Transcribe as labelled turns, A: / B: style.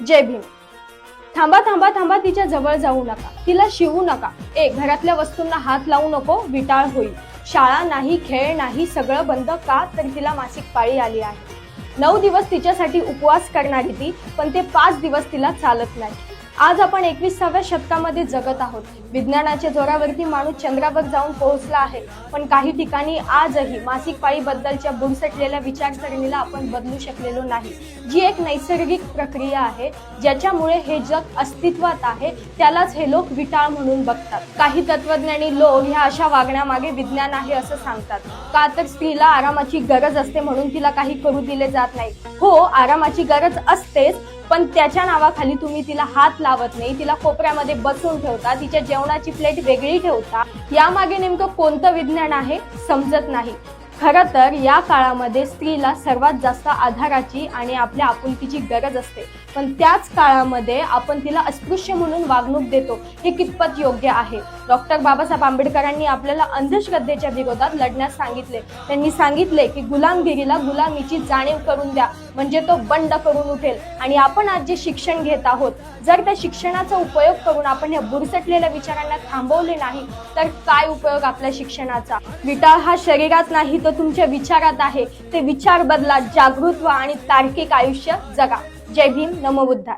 A: जय भीम. थांबा थांबा थांबा, तिच्या जवळ जाऊ नका, तिला शिवू नका. घरातल्या वस्तूंना हात लावू नको, विटाळ होईल. शाळा नाही, खेळ नाही, सगळं बंद. का तर तिला मासिक पाळी आली आहे. 9 दिवस तिच्यासाठी उपवास करणारी ती, पण ते 5 दिवस तिला चालत नाही. आज आपण 21व्या शतकामध्ये जगत आहोत. विज्ञानाच्या जोरावरती माणूस चंद्रावर जाऊन पोहोचला आहे, पण काही ठिकाणी आजही मासिक पाळीबद्दलच्या बुरसटलेल्या विचारसरणीला आपण बदलू शकलेलो नाही, जी एक नैसर्गिक प्रक्रिया आहे. ज्याच्यामुळे हे जग अस्तित्वात आहे, त्यालाच हे लोक विटाळ म्हणून बघतात. काही तत्वज्ञानी लोक ह्या अशा वागण्यामागे विज्ञान आहे असं सांगतात. का तर स्त्रीला आरामाची गरज असते म्हणून तिला काही करू दिले जात नाही. हो, आरामाची गरज असतेच, पण त्याच्या नावाखाली तुम्ही तिला हात लावत नाही, तिला कोपऱ्यामध्ये बसवून ठेवता, तिच्या जेवणाची प्लेट वेगळी ठेवता. यामागे नेमकं कोणतं विज्ञान आहे समजत नाही. खरं तर या काळामध्ये स्त्रीला सर्वात जास्त आधाराची आणि आपल्या आपुलकीची गरज असते, पण त्याच काळामध्ये आपण तिला अस्पृश्य म्हणून वागणूक देतो. हे कितपत योग्य आहे? डॉक्टर बाबासाहेब आंबेडकरांनी आपल्याला अंधश्रद्धेच्या विरोधात लढण्यास सांगितले. त्यांनी सांगितले की गुलामगिरीला गुलामीची जाणीव करून द्या, म्हणजे तो बंड करून उठेल. आणि आपण आज जे शिक्षण घेत आहोत, जर त्या शिक्षणाचा उपयोग करून आपण या बुरसटलेल्या विचारांना थांबवले नाही, तर काय उपयोग आपल्या शिक्षणाचा? विटाळ हा शरीरात नाही तर तुमच्या विचारात आहे. ते विचार बदला, जागृत व्हा आणि तार्किक आयुष्य जगा. जय भीम, नमो बुद्धाय.